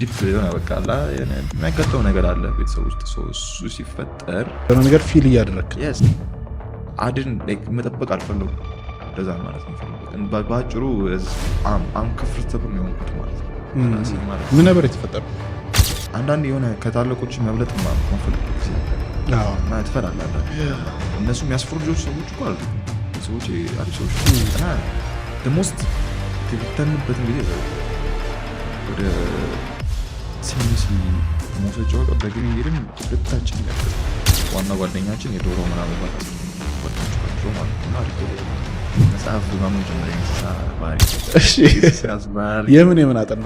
ዲፕ የሆነ በቃ አላ የሚያጋጥመው ነገር አለ ቤተሰብ ውስጥ እሱ ሲፈጠር የሆነ ነገር ፊል እያደረክ አድን መጠበቅ አልፈለጉም። እንደዛ ማለት ነው። በአጭሩ አንከፍርተብም የሆንኩት ማለት ነው። ምን ነበር የተፈጠረው? አንዳንድ የሆነ ከታላቆች መብለጥ ማፈልግ ጊዜ እና ትፈራለህ። እነሱ የሚያስፈሩ ልጆች ሰዎች እኮ አሉ። ሰዎች አሪፍ ሰዎች እና ደሞስት የተበተንበትን ጊዜ ወደ ሲሚሲ መውሰጃው በግን እንግዲህ ሁለታችን ነበር። ዋና ጓደኛችን የዶሮ ምናምን ማለት ነው መጽሐፍ በማመን ጀመረ። የምን አጠና?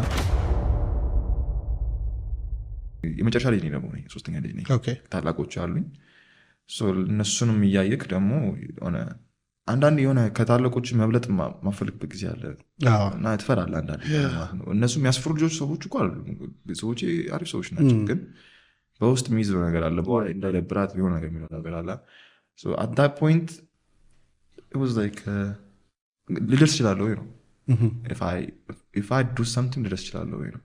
የመጨረሻ ልጅ ነኝ ደግሞ ሶስተኛ ልጅ ነኝ። ታላቆች አሉኝ። እነሱንም እያየክ ደግሞ ሆነ አንዳንድ የሆነ ከታላቆች መብለጥ ማፈልግበት ጊዜ አለ እና ትፈራለህ። አንዳንድ እነሱ የሚያስፈሩ ልጆች ሰዎች እኮ አሉ። ሰዎች አሪፍ ሰዎች ናቸው፣ ግን በውስጥ የሚይዘው ነገር አለ። እንዳይደብራት የሆነ ነገር የሚለው ነገር አለ። at that point it was like ልደርስ እችላለሁ ወይ ነው if I do something ልደርስ እችላለሁ ወይ ነው።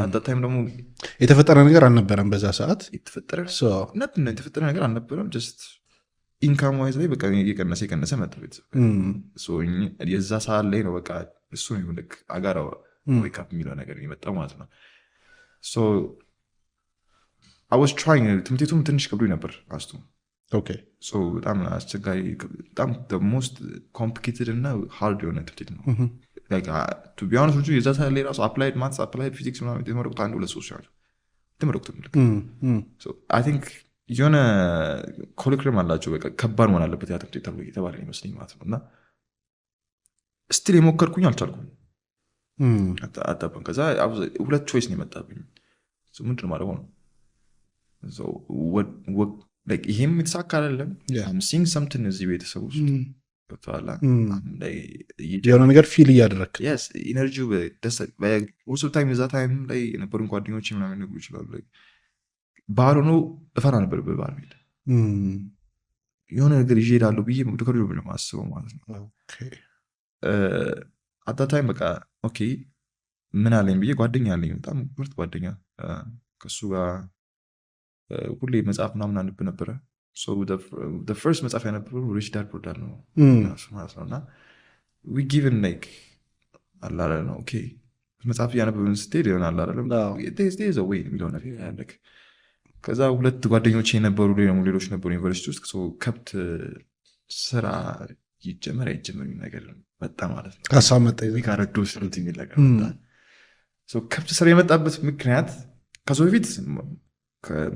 at that time ደግሞ የተፈጠረ ነገር አልነበረም። በዛ ሰዓት የተፈጠረ ነገር አልነበረም። just ኢንካም ዋይዝ ላይ በቃ የቀነሰ መጣ ቤተሰብ። የዛ ሰዓት ላይ ነው በቃ እሱ ነው ልክ አጋራ ዌክ አፕ የሚለው ነገር የመጣው ማለት ነው። so I was trying ትምህርት ቤቱም ትንሽ ከብዶኝ ነበር አስቱ በጣም አስቸጋሪ፣ በጣም ሞስት ኮምፕሊኬትድ እና ሃርድ የሆነ ትምህርት ነው። ቱ ቢ ኦነስት የዛ ሰዓት ላይ ራሱ አፕላይድ ማትስ አፕላይድ ፊዚክስ ምናምን የተመረቁት 1-2 ሰዎች ናቸው የተመረቁት። አይ ቲንክ የሆነ ኮሪኩለም አላቸው። በቃ ከባድ መሆን አለበት ያ ትምህርት ተብሎ የተባለ ይመስለኝ ማለት ነው። እና ስቲል የሞከርኩኝ አልቻልኩም። አጣበም ከዛ ሁለት ቾይስ ነው የመጣብኝ። ምንድን ነው ማድረግ ነው ይሄም የተሳካ አይደለም። ሲንግ ሰምትን እዚህ ቤተሰብ ውስጥ የሆነ ነገር ፊል እያደረክ ኢነርጂው ታይም እዛ ታይም ላይ የነበሩን ጓደኞች ምናምን ነገሩ ይችላሉ። ባህል ሆኖ እፈራ ነበር። በባህል ቤት የሆነ ነገር ይዤ እሄዳለሁ ብዬ ከልጆ ብለ ማስበው ማለት ነው። አታ ታይም በቃ ኦኬ ምን አለኝ ብዬ ጓደኛ አለኝ፣ በጣም ምርጥ ጓደኛ። ከሱ ጋር ሁሌ መጽሐፍ ምናምን አንብ ነበረ። ፈርስት መጽሐፍ ያነበረው ሪች ዳድ ፑር ዳድ ነው ማለት ነው። እና ዊ ጊቭን ላይክ አላለ ነው ኦኬ መጽሐፍ እያነበብን ስትሄድ ይሆን አላለ ወይ የሚለው ነገር ያለክ። ከዛ ሁለት ጓደኞች የነበሩ ሌሎች ነበሩ ዩኒቨርሲቲ ውስጥ ከብት ስራ ይጀመር አይጀመር ነገር መጣ ማለት ነው። ሀሳብ መጣ ካረዶ ስልት የሚል ነገር መጣ። ከብት ስራ የመጣበት ምክንያት ከሰው በፊት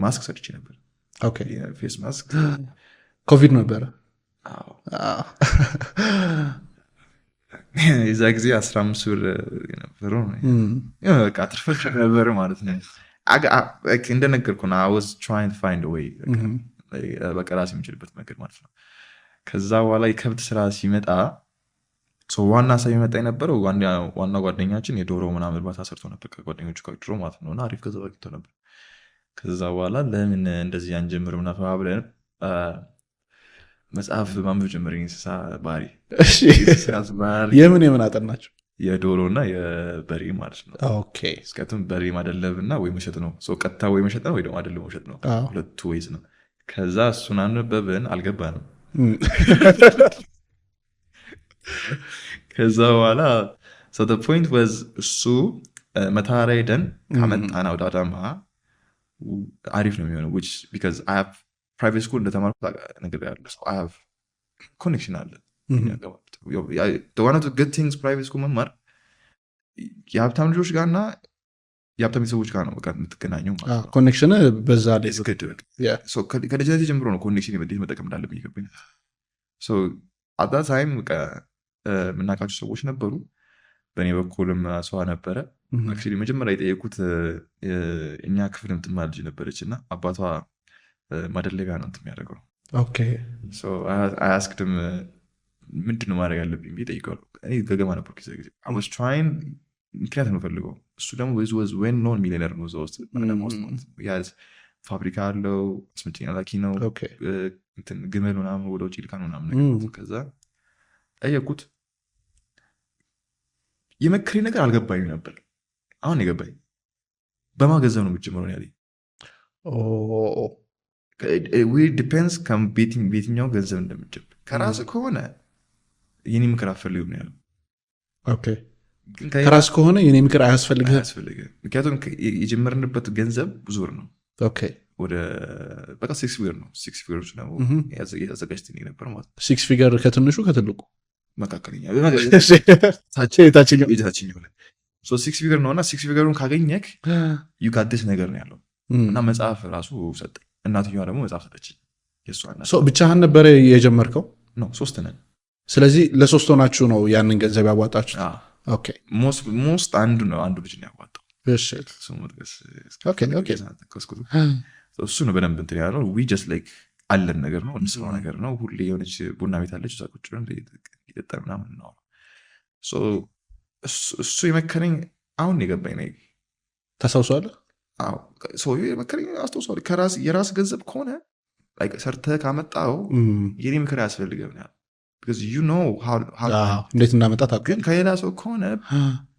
ማስክ ሰርቼ ነበር። ፌስ ማስክ ኮቪድ ነበረ። የዛ ጊዜ 15 ብር ነበረው በቃ ትርፍ ነበር ማለት ነው። እንደነገርኩ ነው I was trying to find a way በቃ ራሴ የምችልበት መንገድ ማለት ነው። ከዛ በኋላ የከብት ስራ ሲመጣ ዋና ሀሳብ የመጣ የነበረው ዋና ጓደኛችን የዶሮ ምናምን እርባታ ሰርቶ ነበር ከጓደኞቹ ጋር ድሮ ማለት ነው። እና አሪፍ ገንዘብ አግኝቶ ነበር። ከዛ በኋላ ለምን እንደዚህ አንጀምር ምናምን ብለን መጽሐፍ ማንበብ ጀመርን። እንስሳ ባህሪ የምን አጠናቸው? የዶሮ እና የበሬ ማለት ነው። እስከቱም በሬ ማደለብ እና ወይ መሸጥ ነው። ቀጥታ ወይ መሸጥ ነው ወይ ደግሞ አደለብ መሸጥ ነው። ሁለቱ ወይዝ ነው። ከዛ እሱን አነበብን፣ አልገባንም። ከዛ በኋላ the point was እሱ መተሃራ ሄደን ካመጣና ወደ አዳማ አሪፍ ነው የሚሆነው which because I have private school እንደተማርኩ ነገር ያለው I have connection አለ። one of the good things private school መማር የሀብታም ልጆች ጋርና የሀብታም ሰዎች ጋር ነው በቃ የምትገናኘው ማለት ነው። ኮኔክሽን በዛ ላይ ከልጅነቴ ጀምሮ ነው ኮኔክሽን እንዴት መጠቀም እንዳለብኝ ይገባኝ። at that time በቃ የምናውቃቸው ሰዎች ነበሩ። በእኔ በኩልም ሰዋ ነበረ። አክቹዋሊ መጀመሪያ የጠየቁት እኛ ክፍል የምትማር ልጅ ነበረች እና አባቷ ማደለቢያ ነው የሚያደርገው። I asked him ምንድነው ማድረግ ያለብኝ ብዬ ጠይቀዋለሁ። እኔ ገገማ ነበርኩ ጊዜ I was trying ምክንያት ነው ፈልገው። እሱ ደግሞ was well known ሚሊዮነር ነው። እዛ ውስጥ ፋብሪካ አለው፣ አስመጭኛ ላኪ ነው፣ ግመል ምናምን ወደ ውጭ ልካን ምናምን ነገር። ከዛ ጠየቁት። የመክሪ ነገር አልገባኝም ነበር። አሁን የገባኝ በማገዘብ ነው የምትጀምረው ያለኝ። ዲፔንድስ በየትኛው ገንዘብ እንደምትጀምር። ከራስ ከሆነ የኔ ምክር አትፈልግም ነው ያለው። ከራስ ከሆነ የኔ ምክር አያስፈልግም። ምክንያቱም የጀመርንበት ገንዘብ ብዙ ብር ነው። ወደ በቃ 6 ፊገር ነው። 6 ፊገሮች ነው ያዘጋጅተን ነበር ማለት ነው። 6 ፊገር ከትንሹ ከትልቁ መካከለኛ ታችኛው ላይ 6 ፊገር ነው እና 6 ፊገሩን ካገኘክ ዩጋደስ ነገር ነው ያለው እና መጽሐፍ ራሱ ሰጠኝ። እናትየዋ ደግሞ መጽሐፍ ሰጠችኝ። ብቻህን ነበረ የጀመርከው? ነው 3 ነን። ስለዚህ ለ3 ሆናችሁ ነው ያንን ገንዘብ ያዋጣችሁ? ሞስት አንዱ ልጅ ነው ያዋጣው። እሱ ነው በደንብ እንትን ያለው። አለን ነገር ነው እንስራው ነገር ነው። ሁሌ የሆነች ቡና ቤት አለች፣ እዛ ቁጭ ብለን እየጠጣን ምናምን ነው። እሱ የመከረኝ አሁን የገባኝ ነው። ታስታውሳለህ? ሰውዬው የመከረኝ አስታውሳለሁ። የራስ ገንዘብ ከሆነ ሰርተህ ካመጣው የኔ ምክር አያስፈልግም ያለ እንዴት እናመጣት። ግን ከሌላ ሰው ከሆነ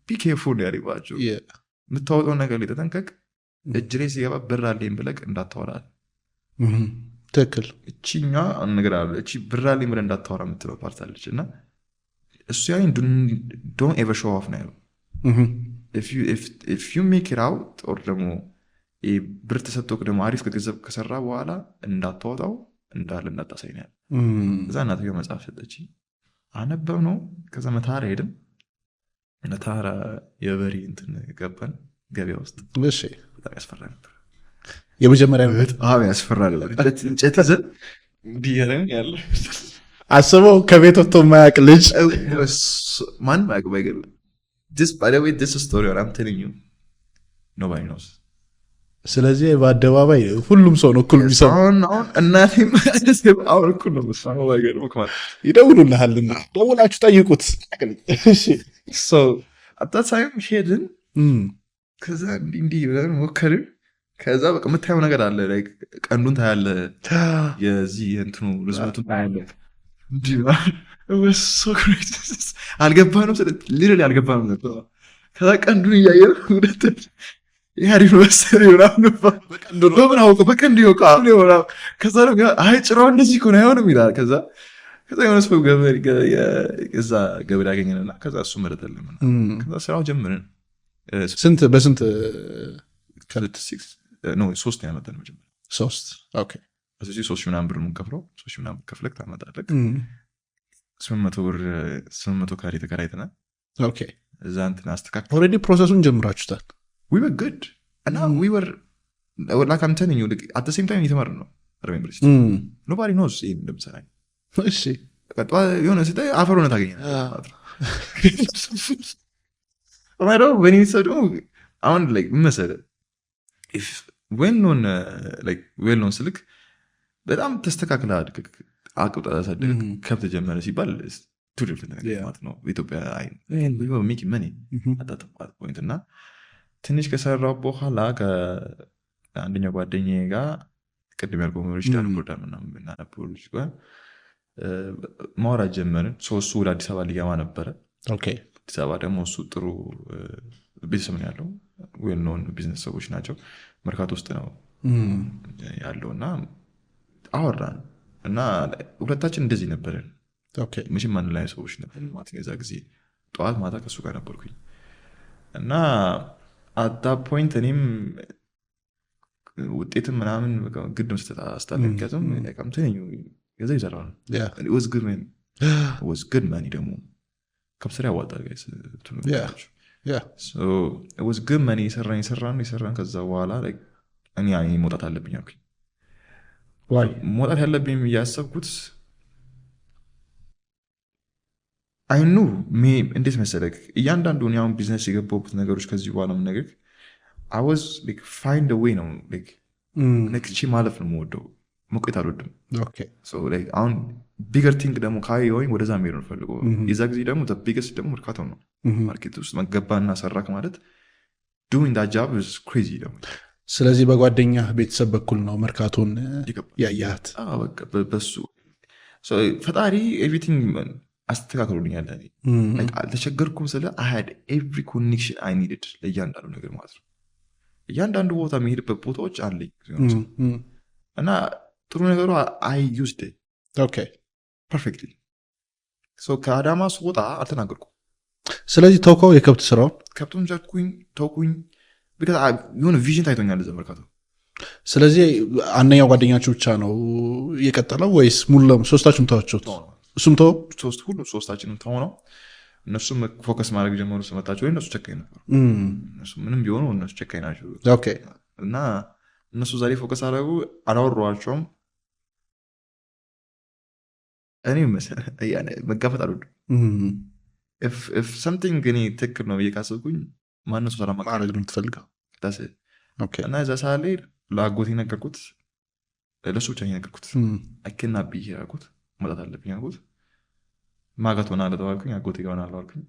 ቢኬርፉል ያሪባቸው የምታወጣውን ነገር ላይ ተጠንቀቅ። እጅ ላይ ሲገባ ብር አለኝ ብለህ እንዳታወራል። ትክክል። እቺኛ ነገር አለ እቺ ብር አለኝ ብለህ እንዳታወራ የምትለው ፓርት አለች እና እሱ ያለኝ ዶንት ኤቨር ሾው ኦፍ ነው ያለው። if you make it out or ደግሞ ብር ተሰጥቶክ ደግሞ አሪፍ ገንዘብ ከሰራ በኋላ እንዳታወጣው እንዳለ እንዳታሳይኛል። እዛ እናትየው መጽሐፍ ሰጠችኝ፣ አነበብ ነው። ከዛ መታራ ሄድን። መታራ የበሬ እንትን ገባን ገበያ ውስጥ። እሺ በጣም ያስፈራ ነበር። የመጀመሪያ በጣም ያስፈራል። እንጨት ይዘን እንዲያረን ያለ አስበው፣ ከቤት ወጥቶ የማያውቅ ልጅ ማንም አያውቅም። አይገርም። by the way this story I'm telling you nobody knows። ስለዚህ በአደባባይ ሁሉም ሰው ነው እኩል የሚሰማው። እናቴም አሁን እኩል ነው የሚሰማው። ይደውሉልሃልና ደውላችሁ ጠይቁት። አታሳይም ሄድን። ከዛ እንዲህ ብለን ሞከርን። ከዛ በቃ የምታየው ነገር አለ። ቀንዱን ታያለ፣ የዚህ እንትኑ ርዝመቱን ታያለ። አልገባንም፣ ሊትራሊ አልገባንም ነበር። ከዛ ቀንዱን እያየን ያሪፍ መሰለኝ ምናምን በምን አውቀው በቀንዱ ይወቃ። ከዛ አይ ጭራው እንደዚህ እኮ ነው አይሆንም ይላል። ከዛ የሆነ ሰው እዛ ገበሬ ያገኘንና ከዛ እሱ መረጠልን። ከዛ ስራው ጀምርን። በስንት 3 ያመጣን መጀመሪያ 3 3 ምናምን ብር የምንከፍለው 3 ምናምን ከፍለክ ታመጣለህ። 800 ካሬ ተከራይተናል። እዛ እንትን አስተካክል። ኦልሬዲ ፕሮሰሱን ጀምራችሁታል። we were good and we were like I'm telling you at the same time እየተማርን ነው። remember nobody knows ይሄን እንደምሰራኝ። እሺ ቀጣ የሆነ ሲታይ አፈር ሆነ ታገኛለህ ማለት ነው። ማለት when you said አሁን like መሰለህ if when on like well on ስልክ በጣም ተስተካክላ አቅጣጫ ታሳድግ ከብት ጀመረ ሲባል two different things ማለት ነው። ኢትዮጵያ አይ we were making money at that point እና ትንሽ ከሰራው በኋላ ከአንደኛው ጓደኛዬ ጋር ቅድም ያልኩህ ሞሪሽ ዳር ፕሮግራም እና ፖሊስ ጋር ማውራት ጀመርን። እሱ ወደ አዲስ አበባ ሊገባ ነበረ። አዲስ አበባ ደግሞ እሱ ጥሩ ቤተሰብ ነው ያለው። ዌል ኖን ቢዝነስ ሰዎች ናቸው። መርካቶ ውስጥ ነው ያለው እና አወራን እና ሁለታችን እንደዚህ ነበርን። ምሽም ማን ላይ ሰዎች ነበር ማለት ነው። የዛ ጊዜ ጠዋት ማታ ከእሱ ጋር ነበርኩኝ እና አታ ፖይንት እኔም ውጤትም ምናምን ግድ መስጠት አስታለኝ። ምክንያቱም ገዛ ይዘራል was good money ደግሞ ከብስር ያዋጣል ጋይስ was good money። የሰራን ከዛ በኋላ እኔ መውጣት አለብኝ አልኩኝ። መውጣት ያለብኝ እያሰብኩት አይኑ እንዴት መሰለህ እያንዳንዱ አሁን ቢዝነስ የገባሁበት ነገሮች ከዚህ በኋላ ምን ነገር I was like find a way ነው ነክቼ ማለፍ ነው የምወደው። መቆየት አልወድም። so like አሁን ቢገር ቲንክ ደግሞ ካየሁኝ ወደዛ መሄድ ነው የምፈልገው። የዛ ጊዜ ደግሞ the biggest ደግሞ መርካቶ ነው። ማርኬት ውስጥ መገባና ሰራክ ማለት doing that job is crazy ደግሞ። ስለዚህ በጓደኛ ቤተሰብ በኩል ነው መርካቶን ያያት። በሱ ፈጣሪ ኤቭሪቲንግ አስተካክሎልኛል። አልተቸገርኩም ስለ I had every connection I needed ለእያንዳንዱ ነገር ማለት ነው። እያንዳንዱ ቦታ የሚሄድበት ቦታዎች አለኝ እና ጥሩ ነገሩ አይ ዩዝድ ፐርፌክትሊ። ከአዳማ ስወጣ አልተናገርኩም። ስለዚህ ተውከው የከብት ስራውን ከብቱን ተውኩኝ። የሆነ ቪዥን ታይቶኛል እዛ መርካቶ። ስለዚህ አንደኛው ጓደኛችሁ ብቻ ነው የቀጠለው ወይስ ሙሉ ለሙሉ ሶስታችሁም ተዋችሁት? እሱም ተው ሁሉ ሶስታችንም ተው ነው። እነሱም ፎከስ ማድረግ ጀመሩ ስመጣቸው። እነሱ ጨካኝ ነበሩ። እነሱ ምንም ቢሆኑ እነሱ ጨካኝ ናቸው እና እነሱ ዛሬ ፎከስ አደረጉ። አላወሯቸውም። እኔ መጋፈጥ አልወድም። if something እኔ ትክክል ነው ብዬ ካሰብኩኝ ማነው ሰላም ማድረግ ነው የምትፈልገው እና እዛ ሰዓት ላይ ለአጎቴ ነገርኩት። ለእሱ ብቻ ነገርኩት። አኬና ብዬ ያልኩት መጣት አለብኝ አልኩት። ማጋት ሆና ለተባልኩኝ አጎቴ ጋር ሆናለሁ አልኩኝ።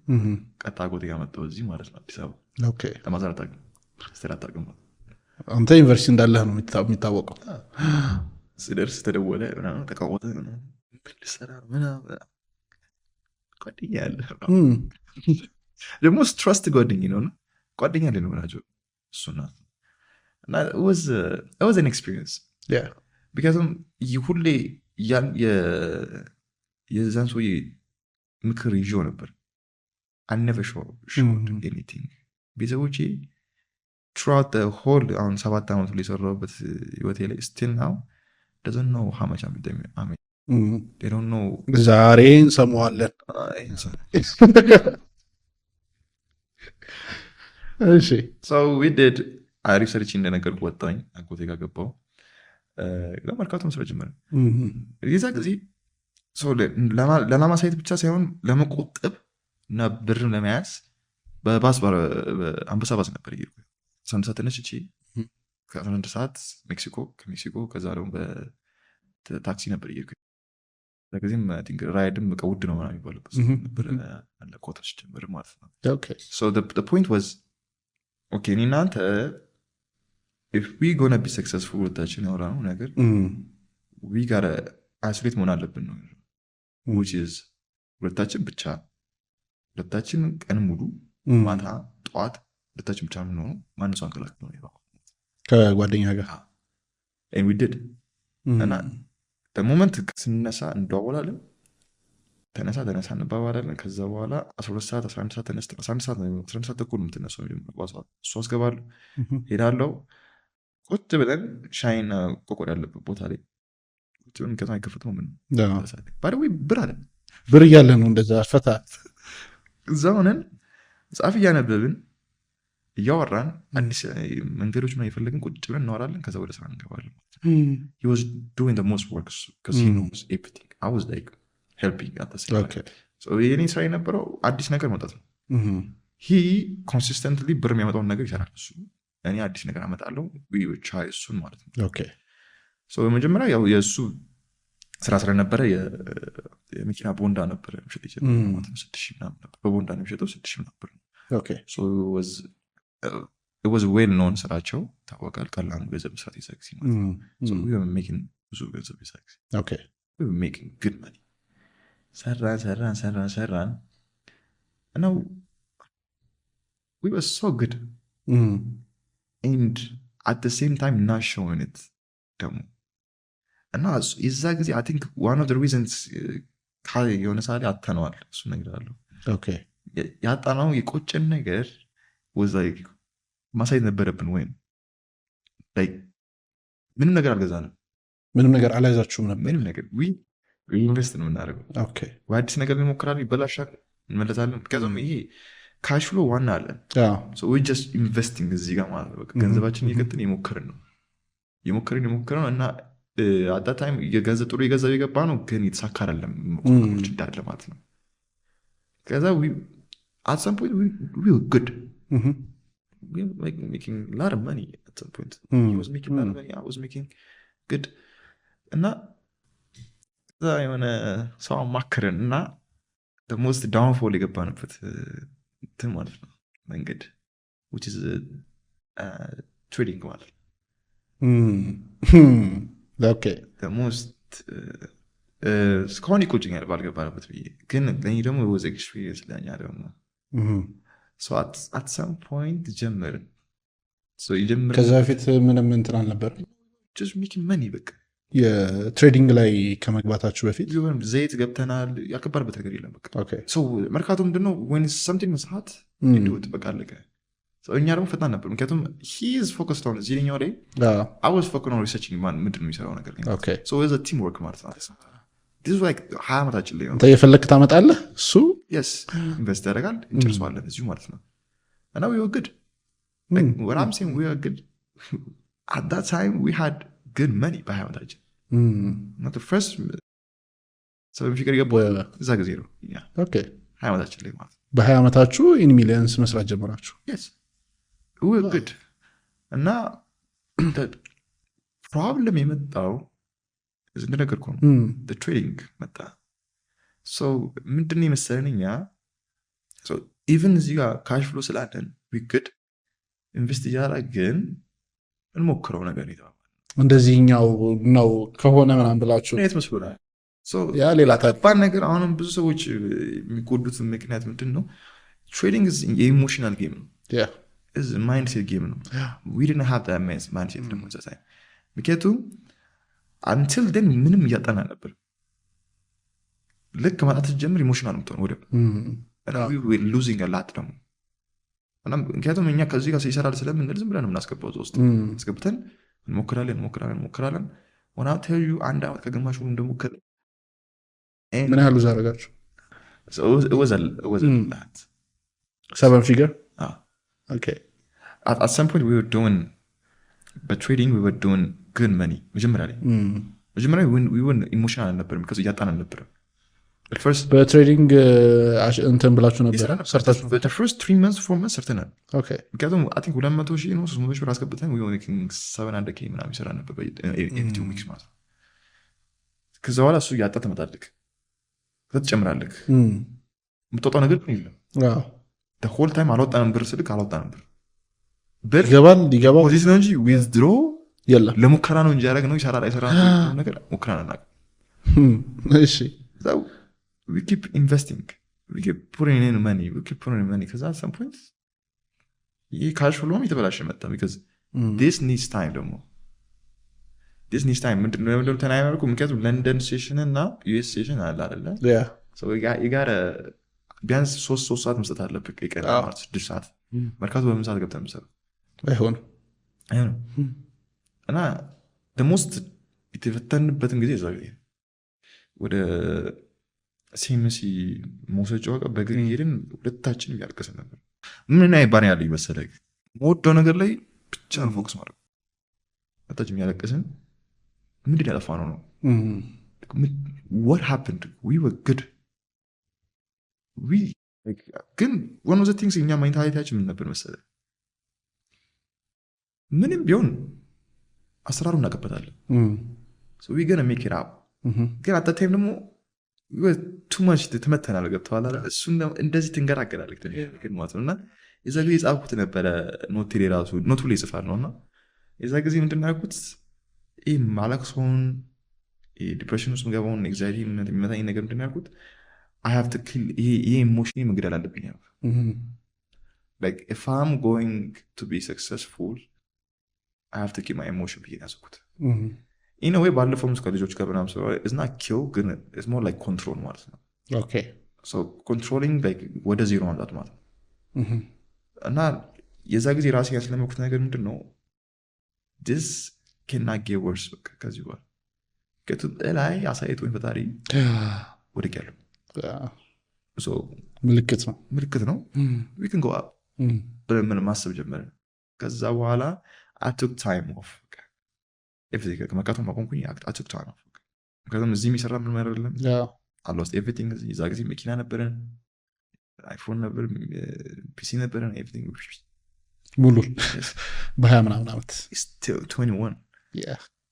ቀጥታ አጎቴ ጋር መጣሁ እዚህ ማለት ነው አዲስ አበባ ለማዘር አታውቅም። አንተ ዩኒቨርሲቲ እንዳለህ ነው የሚታወቀው። ስደርስ ተደወለ ምናምን ተቃወተ ልሰራ ምናምን ጓደኛ ያለ ደግሞ ስትረስት ጓደኛ ነው ጓደኛ ለ ናቸው እሱና እና it was an experience ምክንያቱም ሁሌ የዛን ሰውዬ ምክር ይዤው ነበር። I never showed anything ቤተሰቦቼ throughout the whole አሁን 7 ዓመቱ ላይ የሰራሁበት ህይወቴ ላይ still now doesn't know how much I'm they don't know ዛሬ እንሰማዋለን። እሺ so we did አሪፍ ሰርች እንደነገርኩ ወጣኝ። አጎቴ ጋር ገባሁ። ለመርካቶ መስራት ጀመረ። የዛ ጊዜ ለማሳየት ብቻ ሳይሆን ለመቆጠብ እና ብርም ለመያዝ አንበሳ ባስ ነበር እየሄድኩ 11 ሰዓት ተነስቼ ከ11 ሰዓት ከሜክሲኮ ከዛ ደግሞ በታክሲ ነበር እየሄድኩ። ለጊዜም ራይድም ውድ ነው ምናምን የሚባለበት ነበር አለ ኮታች ጀምር ማለት ነው። so the point was okay እኔ እናንተ if we gonna be successful ወታችን ያወራነው ነገር we gotta isolate መሆን አለብን ነው which is ሁለታችን ቀን ሙሉ ማታ ጠዋት ሁለታችን ብቻ ነው ማንም ሰው አንቀላቅሎ ነው ከጓደኛ ጋር and we did እና the moment ስንነሳ እንደዋወላለን። ተነሳ እንባባላለን። ከዛ በኋላ 12 ሰዓት 11 ሰዓት ተነስተ 11 ሰዓት ተኩል የምትነሳው እሱ አስገባለሁ ሄዳለሁ። ቁጭ ብለን ሻይና ቆቆር ያለበት ቦታ ላይ ቁጭ ብለን ከተማ ይከፈተው ምን ባደወይ ብር እያለ ነው እንደዛ ፈታ እዛ ሆነን መጽሐፍ እያነበብን እያወራን አዲስ መንገዶች ነው የፈለግን ቁጭ ብለን እናወራለን። ከዛ ወደ ስራ እንገባለን። he was doing the most work because he knows everything. I was like helping at the same time. so የኔ ስራ የነበረው አዲስ ነገር መጣት ነው። he consistently ብር የሚያመጣውን ነገር ይሰራል እሱ። እኔ አዲስ ነገር አመጣለሁ we would try እሱን ማለት ነው። so በመጀመሪያ ያው የእሱ ስራ ስለነበረ የመኪና ቦንዳ ነበር ምሽጥ ይችላል ማለት ነው። 6,000 ምናምን ነበር በቦንዳ ነው የሚሸጠው 6,000 ነበር። so it was well known ስራቸው ታወቃል። ቀላል ገንዘብ መስራት ይሳክሲ ማለት ነው። so we were making ብዙ ገንዘብ ይሳክሲ we were making good money። ሰራን and now we were so good and at the same time not showing it ደግሞ እና የዛ ጊዜ I think one of the reasons የሆነ ሳሌ አተነዋል እሱ ነገር አለው ያጣናው የቆጨን ነገር was like ማሳየት ነበረብን ወይም like ምንም ነገር አልገዛንም። ምንም ነገር አላይዛችሁም ነበር። ምንም ነገር ኢንቨስት ነው የምናደርገው። አዲስ ነገር እንሞክራለን፣ ይበላሻል፣ እንመለሳለን። ከዛም ይሄ ካሽ ፍሎ ዋና አለን። so we just investing እዚህ ጋር ማለት ነው። ገንዘባችን እየከተን የሞከርን ነው እና at that time ጥሩ የገንዘብ የገባ ነው ግን የተሳካ አይደለም እንዳለ ማለት ነው። ከዛ at some point we were good. We were making a lot of money at some point. He was making a lot of money, I was making good. እና እዛ የሆነ ሰው አማከረን እና the most downfall የገባንበት እንትን ማለት ነው መንገድ which is trading ማለት ነው። the most እስካሁን ይቆጭኛል ባልገባንበት ብዬ ግን ለእኔ ደግሞ it was experience ለእኛ ደግሞ so at some point ጀመርን ከዛ በፊት ምንም እንትን አልነበር just making money በቃ የትሬዲንግ ላይ ከመግባታችሁ በፊት ዘይት ገብተናል ያከባርበት ነገር የለም በቃ ኦኬ መርካቶ ምንድነው when something is hot ይዱት በቃ አለቀ እኛ ደግሞ ፈጣን ነበር ምክንያቱም he is focused on እዚህኛው ላይ I was focused on researching ምንድነው የሚሰራው ነገር okay so it was a team work ማለት ነው this is like ሀያ ዓመታችን ላይ ነው አንተ የፈለክ ታመጣለህ እሱ yes ኢንቨስት ያደርጋል እንጨርሰዋለን እዚሁ ማለት ነው and now we were good like what I'm saying we were good at that time we had good money በሀያ ዓመታችን not the first ሰው ፊገር ገባው እዛ ጊዜ ነው ኦኬ ሀያ ዓመታችን ላይ ማለት በሀያ ዓመታችሁ ኢን ሚሊየንስ መስራት ጀመራችሁ yes we were good እና ፕሮብለም የመጣው እንደነገርኩ ነው the trading መጣ so ምንድነው የመሰለኝ so even እዚህ ጋር ካሽ ፍሎ ስላለን we could ኢንቨስት እያደረግን እንሞክረው ነገር ይተባል እንደዚህኛው ነው ከሆነ ምናምን ብላችሁ ነው የተመስሎናል so ያ ሌላ ታባን ነገር አሁንም ብዙ ሰዎች የሚጎዱት ምክንያት ምንድነው trading is an emotional game yeah is a mindset game ነው we didn't have that mindset ደግሞ ዘሳይ ምክንያቱም until then ምንም እያጠና ነበር ልክ ማለት ጀምር ኢሞሽናል ምትሆን ወደ we were losing a lot ደግሞ እና ምክንያቱም እኛ ከዚህ ጋር ሲሰራል ስለምንል ዝም ብለን እናስገባው ውስጥ አስገብተን እንሞክራለን when I tell you አንድ አመት ከግማሽ ሁሉ እንደሞከረ ምን ያህል ዘረጋችሁ so it was a lot 7 figure okay at some point we were doing but trading we were doing good money መጀመሪያ we were emotional ነበር because እያጣን ነበር at first but trading እንትን ብላችሁ ነበር ሰርታችሁ the first 3 months 4 months ሰርተናል okay ምክንያቱም I think 200,000 ነው 300,000 ብር አስገብተን we were making 700k ምናምን ይሰራ ነበር በኤፍቲው ሚክስ ማለት ከዛ በኋላ እሱ እያጣ ተመጣልክ ትጨምራለህ የምትወጣው ነገር ግን የለም the whole time አልወጣንም ብር ስልክ አልወጣንም ብር ይገባል ፖዚስ ነው እንጂ withdraw የለም ለሙከራ ነው እንጂ ያደረግነው ይሰራል አይሰራም ነገር ሙከራ ነው እሺ so we keep investing we keep putting in money because at some point ይህ ካሽ ፍሎም የተበላሸ መጣ because this needs time ደግሞ ምንድነው ተናያመርኩ ምክንያቱም ለንደን ሴሽን እና ዩኤስ ሴሽን አለ አይደለ so you got ቢያንስ 3 ሰዓት መስጠት አለብህ ቀን ማለት 6 ሰዓት መርካቶ በምን ሰዓት ገብተህ መስራት አይሆንም እና the most የተፈተንበትን ጊዜ እዛ ጊዜ ወደ ሲምሲ መውሰጃው ጋር በግን ሄድን ሁለታችን ያልቀሰን ነበር ምን አይባል ያለው ይመስለኝ ወዶ ነገር ላይ ብቻ ፎከስ ማድረግ ሁለታችን ያልቀሰን ምንድን ያጠፋነው ነው what happened we were good we like ግን one of the things እኛ ሜንታሊቲያችን ምን ነበር መሰለህ ምንም ቢሆን አሰራሩን እናቀበታለን so we gonna make it up ግን at that time ደግሞ we were too much ተመተናል ገብተዋል እሱ እንደዚህ ትንገራገራለህ ግን ማለት ነውና የዛ ጊዜ ጻፍኩት ነበር ኖት ላይ ራሱ ኖቱ ላይ ጽፋል ነውና የዛ ጊዜ ምንድን ነው ያልኩት ማላክሶን ዲፕሬሽን ውስጥ ገባውን ኤግዛይቲ የሚመታኝ ነገር ምንድን ነው ያልኩት I have to kill ይሄ ኢሞሽን መግደል አለብኝ like if I'm going to be successful I have to keep my emotion ብዬ ያስኩት in a way ባለፈው ሙስካ ልጆች ጋር ምናምን ሰው is not kill ግን it's more like control ማለት ነው okay so controlling like ወደ ዜሮ ማምጣት ማለት እና የዛ ጊዜ ራሴ ያስለመኩት ነገር ምንድን ነው this cannot get worse ከዚህ በኋላ ላይ አሳይቶኝ ፈጣሪ ወድቄያለሁ so ምልክት ነው we can go up ብለን ማሰብ ጀመርን ከዛ በኋላ I took time off everything ከመካቶም ማቆምኩኝ I took time off ምክንያቱም እዚህ የሚሰራ ምን አይደለም I lost everything እዛ ጊዜ መኪና ነበረን አይፎን ነበር ፒሲ ነበረን everything ሙሉ በ20 ምናምን ዓመት still 21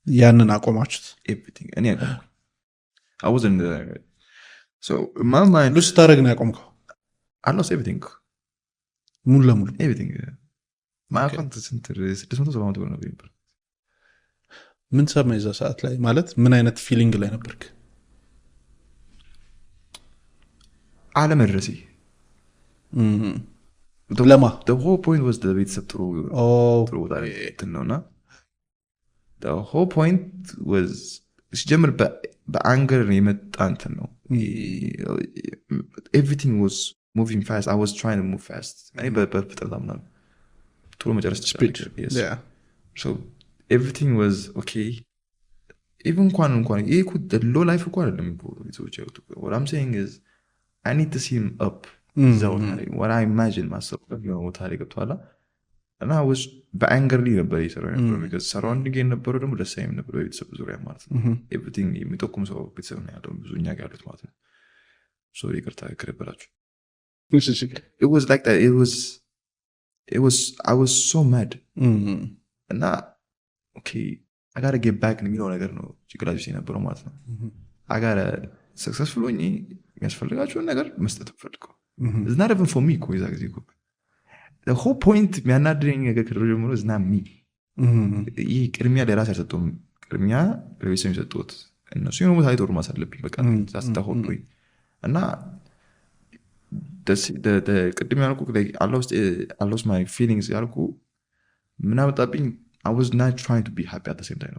ያንን አቆማችሁት everything እኔ አቆምኩኝ I wasn't so my mind ልጅ ታረግ ነው ያቆምከው I lost everything ሙሉ ለሙሉ everything my account center 600 ብር ነበር ምን ሰማህ እዛ ሰዓት ላይ ማለት ምን አይነት ፊሊንግ ላይ ነበርክ አለመድረሴ ለማ the whole point was the ቤተሰብ ጥሩ ቦታ ላይ እንትን ነውና the whole point was ሲጀምር በአንገር የመጣ እንትን ነው everything was moving fast I was trying to move fast እኔ በፍጥነት አምናለሁ ጥሩ መጨረስ ትችላለህ so everything was okay even እንኳን ይሄ እኮ ሎ ላይፍ እኮ አይደለም what I'm saying is I need to see him up what I imagine myself ቦታ ላይ ገብቷላ እና was በአንገርሊ ነበር የሰራው ነበር because ሰራውንድ ጌን ነበረው ደግሞ ደሳይም ነበር በቤተሰብ ዙሪያ ማለት ነው everything የሚጠቁም ሰው ቤተሰብ ነው ያለው ብዙ እኛ ጋር ያሉት ማለት ነው so ይቅርታ ከነበራችሁ it was like that it was I was so mad እና okay I gotta get back የሚለው ነገር ነው ጭቅላጅ የነበረው ማለት ነው I gotta successful ሆኜ የሚያስፈልጋቸውን ነገር መስጠት ፈልገው it's not even for me እኮ የዛ ጊዜ እኮ the whole point የሚያናድረኝ ነገር ከድሮ ጀምሮ is not me ይህ ቅድሚያ ለራስ ያልሰጠውም ቅድሚያ ለቤተሰብ የሰጠሁት እነሱ የሆነ ቦታ ላይ ጦር ማሳለብኝ በቃ ዛስታ ሆኖኝ እና ቅድም ያልኩ I lost my feelings ያልኩ ምን አመጣብኝ I was not trying to be happy at the same time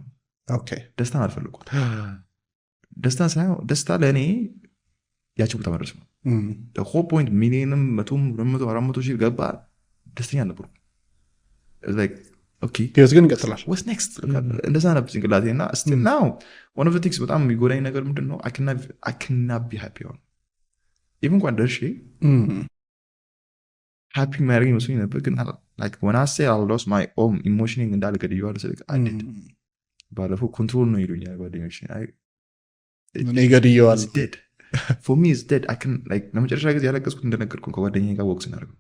okay ደስታን አልፈልኩም ደስታ ለእኔ ያቺ ቦታ መድረስ ነው the whole point ሚሊዮንም 100 400 ሺህ ገባ ደስተኛ ነበሩ like okay ህይወት ግን ይቀጥላል what's next እንደዛ ነበር ጭንቅላቴ እና still now one of the things በጣም የሚጎዳኝ ነገር ምንድን ነው I cannot be happy on even እንኳን ደርሼ happy ማድረግ መስሎኝ ነበር ግን like when I say I lost my own emotioning እንዳለ ገድየዋለሁ ስልክ I did ባለፈው ኮንትሮል ነው ይሉኛል ጓደኞች እኔ ገድየዋለሁ dead for me it's dead I can like ለመጨረሻ ጊዜ ያለቀስኩት እንደነገርኩኝ ከጓደኛዬ ጋር ወቅስ እናደርገው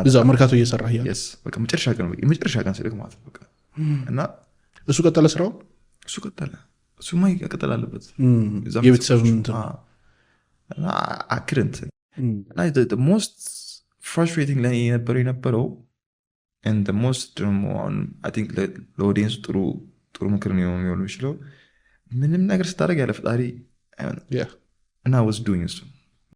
እዛ መርካቶ እየሰራህ ያለ በቃ መጨረሻ ቀን ስልክ ማለት በቃ እና እሱ ቀጠለ ስራው እሱ ቀጠለ እሱማ ይቀጥል አለበት የቤተሰብ እና አክረንት እና the most frustrating ላይ የነበረው and the most I think ለኦዲየንስ ጥሩ ምክር ነው የሚሆነው ይችላል ምንም ነገር ስታደርግ ያለ ፈጣሪ and I was doing it